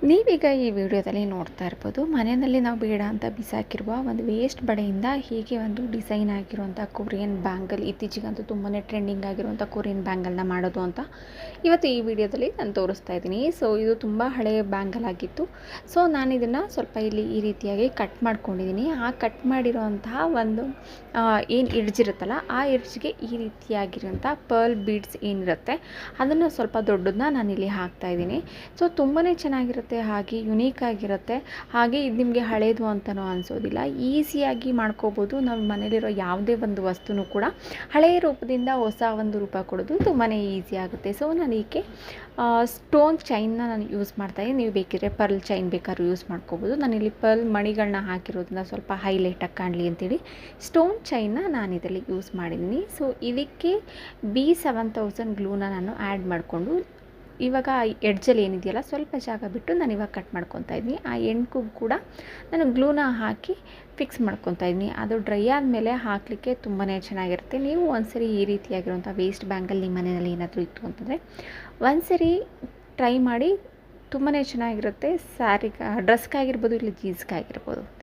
ನೀವೀಗ ಈ ವಿಡಿಯೋದಲ್ಲಿ ನೋಡ್ತಾ ಇರ್ಬೋದು, ಮನೆಯಲ್ಲಿ ನಾವು ಬೇಡ ಅಂತ ಬಿಸಾಕಿರುವ ಒಂದು ವೇಸ್ಟ್ ಬಳೆಯಿಂದ ಹೀಗೆ ಒಂದು ಡಿಸೈನ್ ಆಗಿರುವಂಥ ಕೊರಿಯನ್ ಬ್ಯಾಂಗಲ್, ಇತ್ತೀಚೆಗಂತೂ ತುಂಬಾ ಟ್ರೆಂಡಿಂಗ್ ಆಗಿರುವಂಥ ಕೊರಿಯನ್ ಬ್ಯಾಂಗಲ್ನ ಮಾಡೋದು ಅಂತ ಇವತ್ತು ಈ ವಿಡಿಯೋದಲ್ಲಿ ನಾನು ತೋರಿಸ್ತಾ ಇದ್ದೀನಿ. ಸೊ ಇದು ತುಂಬ ಹಳೆಯ ಬ್ಯಾಂಗಲ್ ಆಗಿತ್ತು. ಸೊ ನಾನು ಇದನ್ನು ಸ್ವಲ್ಪ ಇಲ್ಲಿ ಈ ರೀತಿಯಾಗಿ ಕಟ್ ಮಾಡ್ಕೊಂಡಿದ್ದೀನಿ. ಆ ಕಟ್ ಮಾಡಿರುವಂತಹ ಒಂದು ಏನು ಇಡ್ಜಿರುತ್ತಲ್ಲ, ಆ ಇಡ್ಜಿಗೆ ಈ ರೀತಿಯಾಗಿರುವಂಥ ಪರ್ಲ್ ಬೀಡ್ಸ್ ಏನಿರುತ್ತೆ ಅದನ್ನು ಸ್ವಲ್ಪ ದೊಡ್ಡದನ್ನ ನಾನಿಲ್ಲಿ ಹಾಕ್ತಾಯಿದ್ದೀನಿ. ಸೊ ತುಂಬಾ ಚೆನ್ನಾಗಿರುತ್ತೆ, ಹಾಗೆ ಯುನೀಕ್ ಆಗಿರುತ್ತೆ. ಹಾಗೆ ಇದು ನಿಮಗೆ ಹಳೇದು ಅಂತಲೂ ಅನಿಸೋದಿಲ್ಲ, ಈಸಿಯಾಗಿ ಮಾಡ್ಕೋಬೋದು. ನಾವು ಮನೇಲಿರೋ ಯಾವುದೇ ಒಂದು ವಸ್ತುನೂ ಕೂಡ ಹಳೆಯ ರೂಪದಿಂದ ಹೊಸ ಒಂದು ರೂಪ ಕೊಡೋದು ತುಂಬಾ ಈಸಿ ಆಗುತ್ತೆ. ಸೊ ನಾನು ಈಕೆ ಸ್ಟೋನ್ ಚೈನ್ನ ನಾನು ಯೂಸ್ ಮಾಡ್ತಾಯಿದ್ದೀನಿ. ನೀವು ಬೇಕಿದ್ರೆ ಪರ್ಲ್ ಚೈನ್ ಬೇಕಾದ್ರೂ ಯೂಸ್ ಮಾಡ್ಕೋಬೋದು. ನಾನಿಲ್ಲಿ ಪರ್ಲ್ ಮಣಿಗಳನ್ನ ಹಾಕಿರೋದ್ರಿಂದ ಸ್ವಲ್ಪ ಹೈಲೈಟಾಗಿ ಕಾಣಲಿ ಅಂತೇಳಿ ಸ್ಟೋನ್ ಚೈನ್ನ ನಾನು ಇದರಲ್ಲಿ ಯೂಸ್ ಮಾಡಿದ್ದೀನಿ. ಸೊ ಇದಕ್ಕೆ B7000 ಗ್ಲೂನ ನಾನು ಆ್ಯಡ್ ಮಾಡಿಕೊಂಡು ಇವಾಗ ಎಡ್ಜಲ್ಲಿ ಏನಿದೆಯಲ್ಲ ಸ್ವಲ್ಪ ಜಾಗ ಬಿಟ್ಟು ನಾನು ಇವಾಗ ಕಟ್ ಮಾಡ್ಕೊತಾ ಇದ್ದೀನಿ. ಆ ಎಂಡ್ಗೂ ಕೂಡ ನಾನು ಗ್ಲೂನ ಹಾಕಿ ಫಿಕ್ಸ್ ಮಾಡ್ಕೊತಾ ಇದ್ದೀನಿ. ಅದು ಡ್ರೈ ಆದಮೇಲೆ ಹಾಕಲಿಕ್ಕೆ ತುಂಬಾ ಚೆನ್ನಾಗಿರುತ್ತೆ. ನೀವು ಒಂದ್ಸರಿ ಈ ರೀತಿಯಾಗಿರುವಂಥ ವೇಸ್ಟ್ ಬ್ಯಾಂಗಲ್ ನಿಮ್ಮ ಮನೆಯಲ್ಲಿ ಏನಾದರೂ ಇತ್ತು ಅಂತಂದರೆ ಒಂದ್ಸರಿ ಟ್ರೈ ಮಾಡಿ, ತುಂಬಾ ಚೆನ್ನಾಗಿರುತ್ತೆ. ಸ್ಯಾರಿಗೆ, ಡ್ರೆಸ್ಗಾಗಿರ್ಬೋದು, ಇಲ್ಲ ಜೀನ್ಸ್ಗಾಗಿರ್ಬೋದು.